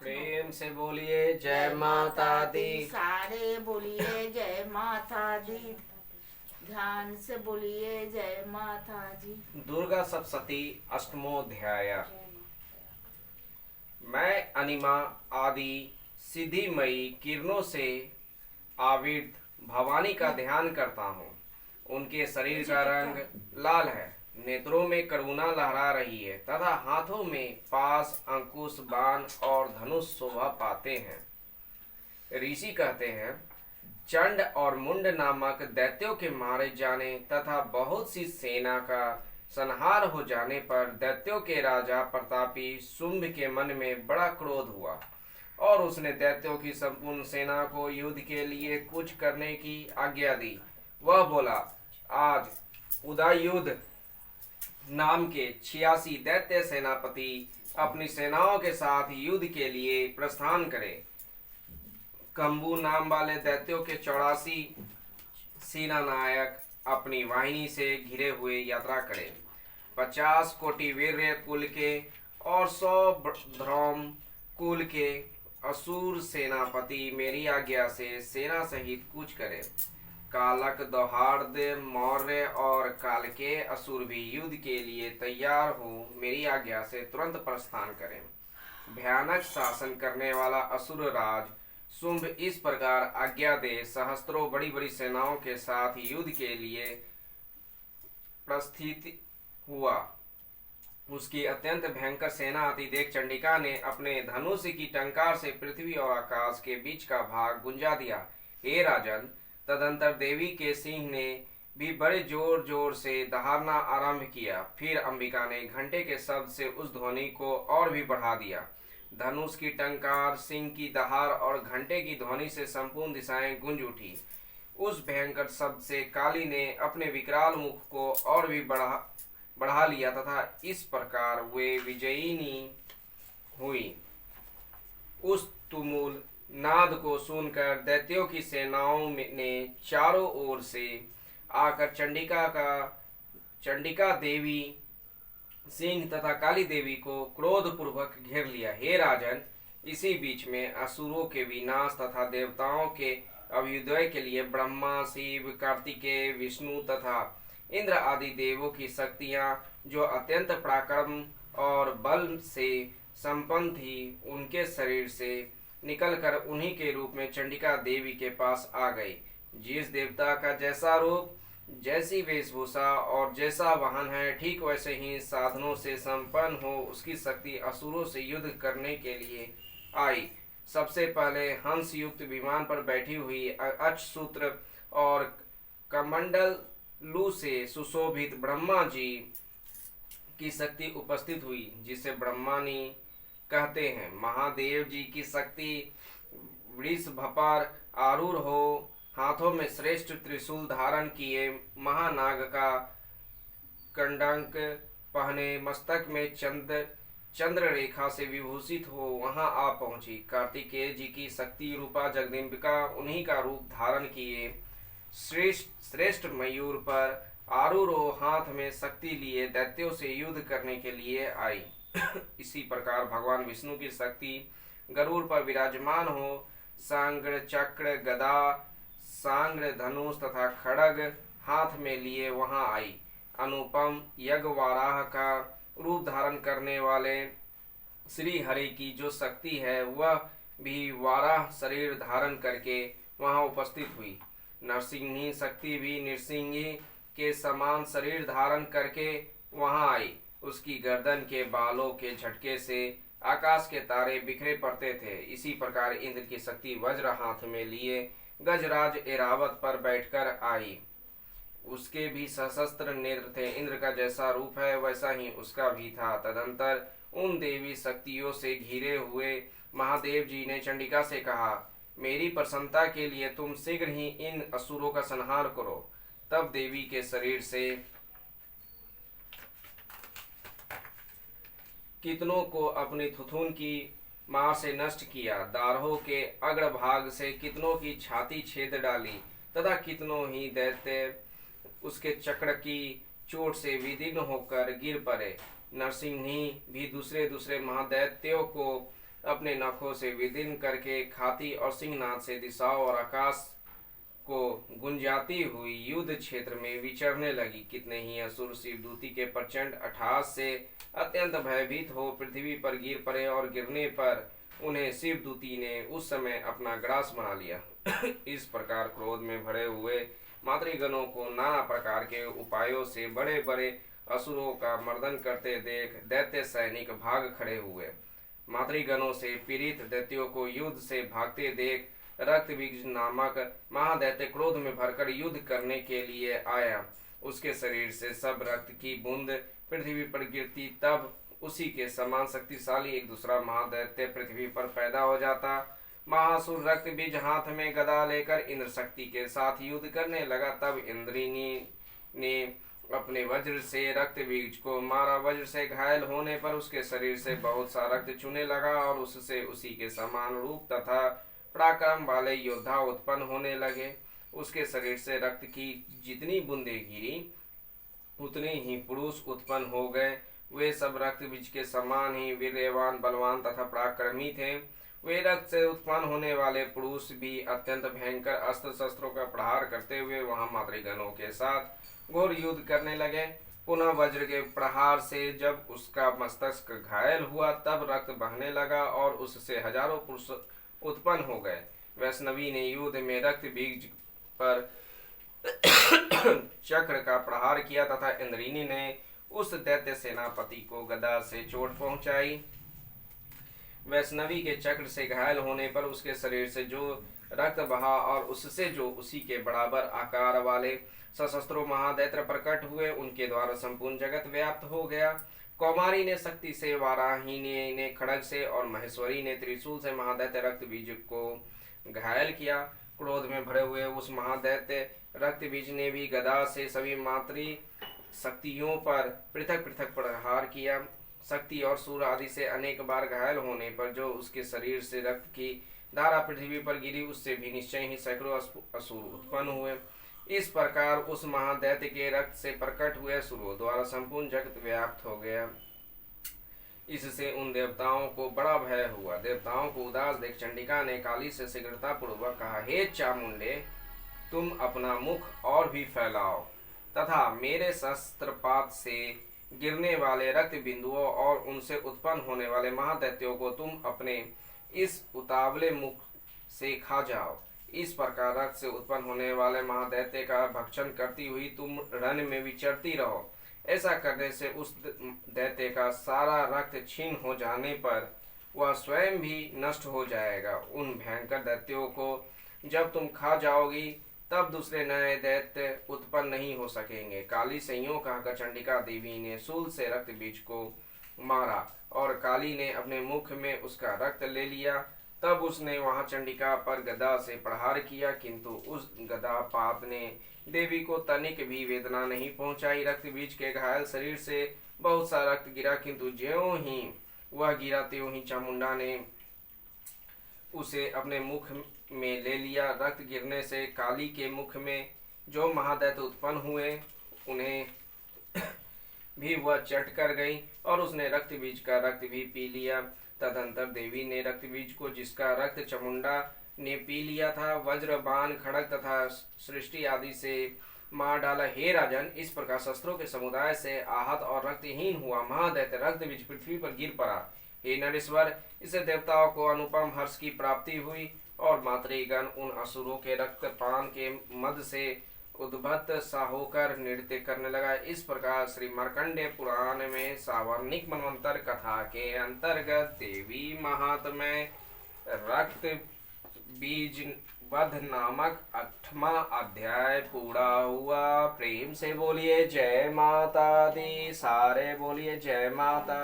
प्रेम से बोलिए जय माता दी। सारे बोलिए जय माता दी। ध्यान से बोलिए जय माता जी। दुर्गा सप्तशती अष्टमोध्याय। मैं अनिमा आदि सिद्धिमयी किरणों से आविर्त भवानी का ध्यान करता हूँ। उनके शरीर का रंग लाल है, नेत्रों में करुणा लहरा रही है तथा हाथों में पास, अंकुश, बाण और धनुष शोभा पाते हैं। ऋषि कहते हैं, चंड और मुंड नामक दैत्यों के मारे जाने तथा बहुत सी सेना का संहार हो जाने पर दैत्यों के राजा प्रतापी शुंभ के मन में बड़ा क्रोध हुआ और उसने दैत्यों की संपूर्ण सेना को युद्ध के लिए कूच करने की आज्ञा दी। वह बोला, आज उदयुद्ध नाम के 86 दैत्य सेनापति अपनी सेनाओं के साथ युद्ध के लिए प्रस्थान करें। कंबू नाम वाले दैत्यों के 84 सेना नायक अपनी वाहिनी से घिरे हुए यात्रा करें। 50 कोटि वीर्य कुल के और 100 ध्रुम कुल के असुर सेनापति मेरी आज्ञा से सेना सहित कूच करें। कालक, दौहार्द, मौर्य और काल के असुर भी युद्ध के लिए तैयार हो मेरी आज्ञा से तुरंत प्रस्थान करें। भयानक शासन करने वाला असुर राज शुंभ इस प्रकार आज्ञा दे सहस्त्रों बड़ी बड़ी सेनाओं के साथ युद्ध के लिए प्रस्थित हुआ। उसकी अत्यंत भयंकर सेना आती देख चंडिका ने अपने धनुष की टंकार से पृथ्वी और आकाश के बीच का भाग गुंजा दिया। हे राजन, तदंतर देवी के सिंह ने भी बड़े जोर जोर से दहाड़ना आरंभ किया। फिर अंबिका ने घंटे के शब्द से उस ध्वनि को और भी बढ़ा दिया। धनुष की टंकार, सिंह की दहाड़ और घंटे की ध्वनि से संपूर्ण दिशाएं गूंज उठी। उस भयंकर शब्द से काली ने अपने विकराल मुख को और भी बढ़ा लिया तथा इस प्रकार वे विजयिनी हुई। उस तुमुल नाद को सुनकर दैत्यों की सेनाओं ने चारों ओर से आकर चंडिका देवी, सिंह तथा काली देवी को क्रोध पूर्वक घेर लिया। हे राजन, इसी बीच में असुरों के विनाश तथा देवताओं के अभ्युदय के लिए ब्रह्मा, शिव, कार्तिकेय, विष्णु तथा इंद्र आदि देवों की शक्तियां जो अत्यंत पराक्रम और बल से संपन्न थी, उनके शरीर से निकलकर उन्हीं के रूप में चंडिका देवी के पास आ गई। जिस देवता का जैसा रूप, जैसी वेशभूषा और जैसा वाहन है, ठीक वैसे ही साधनों से संपन्न हो उसकी शक्ति असुरों से युद्ध करने के लिए आई। सबसे पहले हंस युक्त विमान पर बैठी हुई अक्षसूत्र और कमंडल लू से सुशोभित ब्रह्मा जी की शक्ति उपस्थित हुई, जिसे ब्रह्मानी कहते हैं। महादेव जी की शक्ति वृषभ पर आरूढ़ हो, हाथों में श्रेष्ठ त्रिशूल धारण किए, महानाग का कंडंक पहने, मस्तक में चंद्र रेखा से विभूषित हो वहां आ पहुंची। कार्तिकेय जी की शक्ति रूपा जगदम्बिका उन्हीं का रूप धारण किए श्रेष्ठ मयूर पर आरूढ़ हो, हाथ में शक्ति लिए दैत्यों से युद्ध करने के लिए आई। इसी प्रकार भगवान विष्णु की शक्ति गरुड़ पर विराजमान हो, सांग्र, चक्र, गदा, सांग्र, धनुष तथा खड़ग हाथ में लिए वहां आई। अनुपम यज्ञवाराह का रूप धारण करने वाले श्री हरि की जो शक्ति है, वह भी वाराह शरीर धारण करके वहां उपस्थित हुई। नरसिंही शक्ति भी नृसिंही के समान शरीर धारण करके वहां आई। उसकी गर्दन के बालों के झटके से आकाश के तारे बिखरे पड़ते थे। इसी प्रकार इंद्र की शक्ति वज्र हाथ में लिए गजराज एरावत पर बैठकर आई। उसके भी सशस्त्र नेत्र थे। इंद्र का जैसा रूप है वैसा ही उसका भी था। तदंतर उन देवी शक्तियों से घिरे हुए महादेव जी ने चंडिका से कहा, मेरी प्रसन्नता के लिए तुम शीघ्र ही इन असुरों का संहार करो। तब देवी के शरीर से कितनों को अपनी थुथुन की मार से नष्ट किया, दारों के अग्रभाग से कितनों की छाती छेद डाली तथा कितनों ही दैत्य उसके चक्र की चोट से विदीर्ण होकर गिर पड़े। नरसिंही भी दूसरे दूसरे महादैत्यों को अपने नखों से विदीर्ण करके खाती और सिंहनाद से दिशाओं और आकाश को गुंजाती हुई युद्ध क्षेत्र में विचरने लगी। कितने ही असुर शिवदूती के प्रचंड अट्टहास से अत्यंत भयभीत हो पृथ्वी पर गिर पड़े और गिरने पर उन्हें शिवदूती ने उस समय अपना ग्रास बना लिया। इस प्रकार क्रोध में भरे हुए मातृगणों को नाना प्रकार के उपायों से बड़े बड़े असुरों का मर्दन करते देख दैत्य सैनिक भाग खड़े हुए। मातृगणों से पीड़ित दैत्यों को युद्ध से भागते देख रक्तबीज नामक महादैत्य क्रोध में भरकर युद्ध करने के लिए आया। उसके शरीर से सब रक्त की बूंद पृथ्वी पर गिरती, तब उसी के समान शक्तिशाली एक दूसरा महादैत्य पृथ्वी पर पैदा हो जाता। महासुर रक्तबीज हाथ में गदा लेकर इंद्र शक्ति के साथ युद्ध करने लगा। तब इंद्रिनी ने अपने वज्र से रक्तबीज को मारा। वज्र से घायल होने पर उसके शरीर से बहुत सा रक्त चूने लगा और उससे उसी के समान रूप तथा पराक्रम वाले योद्धा उत्पन्न होने लगे। उसके शरीर से रक्त की जितनी बूंदें गिरी उतने ही पुरुष उत्पन्न हो गए। वे सब रक्तबीज के समान ही वीर्यवान, बलवान तथा पराक्रमी थे। वे रक्त से उत्पन्न होने वाले पुरुष भी अत्यंत भयंकर अस्त्र शस्त्रों का प्रहार करते हुए वहां मातृगणों के साथ घोर युद्ध करने लगे। पुनः वज्र के प्रहार से जब उसका मस्तक घायल हुआ तब रक्त बहने लगा और उससे हजारों पुरुष उत्पन्न हो गए। वैष्णवी ने युद्ध में रक्त बीज पर चक्र का प्रहार किया तथा इंद्रिनी ने उस दैत्य सेनापति को गदा से चोट पहुंचाई। वैष्णवी के चक्र से घायल होने पर उसके शरीर से जो रक्त बहा और उससे जो उसी के बराबर आकार वाले सशस्त्रों महादैत्य प्रकट हुए, उनके द्वारा संपूर्ण जगत व्याप्त हो गया। कौमारी ने शक्ति से, वाराहिनी ने खड़ग से और महेश्वरी ने त्रिशूल से महादैत्य रक्तबीज को घायल किया। क्रोध में भरे हुए उस महादैत्य रक्तबीज ने भी गदा से सभी मातृ शक्तियों पर पृथक पृथक प्रहार किया। शक्ति और सूर आदि से अनेक बार घायल होने पर जो उसके शरीर से रक्त की धारा पृथ्वी पर गिरी, उससे भी निश्चय ही सैकड़ों असुर उत्पन्न हुए। इस प्रकार उस महादैत्य के रक्त से प्रकट हुए असुरों द्वारा संपूर्ण जगत व्याप्त हो गया। इससे उन देवताओं को बड़ा भय हुआ। देवताओं को उदास देख चंडिका ने काली से शीघ्रता पूर्वक कहा, हे चामुंडे, तुम अपना मुख और भी फैलाओ तथा मेरे शस्त्रपात से गिरने वाले रक्त बिंदुओं और उनसे उत्पन्न होने वाले महादैत्यों को तुम अपने इस उतावले मुख से खा जाओ। इस प्रकार रक्त से उत्पन्न होने वाले महादैत्य का भक्षण करती हुई तुम रण में विचरती रहो। ऐसा करने से उस दैत्य का सारा रक्त छीन हो जाने पर वह स्वयं भी नष्ट हो जाएगा। उन भयंकर दैत्यों को जब तुम खा जाओगी तब दूसरे नए दैत्य उत्पन्न नहीं हो सकेंगे। काली से यूं कहकर चंडिका देवी ने शूल से रक्त बीज को मारा और काली ने अपने मुख में उसका रक्त ले लिया। तब उसने वहां चंडिका पर गदा से प्रहार किया, किंतु उस गदा पात ने देवी को तनिक भी वेदना नहीं पहुंचाई। रक्त बीज के घायल शरीर से बहुत सा रक्त गिरा, किंतु ज्यों ही वह गिरा त्यों ही चामुंडा ने उसे अपने मुख में ले लिया। रक्त गिरने से काली के मुख में जो महादैत्य उत्पन्न हुए उन्हें भी वह चट कर गई और उसने रक्त बीज का रक्त भी पी लिया। तदंतर देवी ने रक्त बीज को, जिसका रक्त चामुंडा ने पी लिया था, वज्र, बाण, खड़ग तथा सृष्टि आदि से मार डाला। हे राजन, इस प्रकार शस्त्रों के समुदाय से आहत और रक्तहीन हुआ महादैत्य रक्त बीज पृथ्वी पर गिर पड़ा। हे नरेश्वर, इससे देवताओं को अनुपम हर्ष की प्राप्ति हुई और मातृगण उन असुरों के रक्तपान के मद से उद्भत सा होकर नृत्य करने लगा। इस प्रकार श्री मार्कंडेय पुराण में सावर्णिक मनवंतर कथा के अंतर्गत देवी महात्म्य रक्त बीज वध नामक 8वां अध्याय पूरा हुआ। प्रेम से बोलिए जय माता दी, सारे बोलिए जय माता।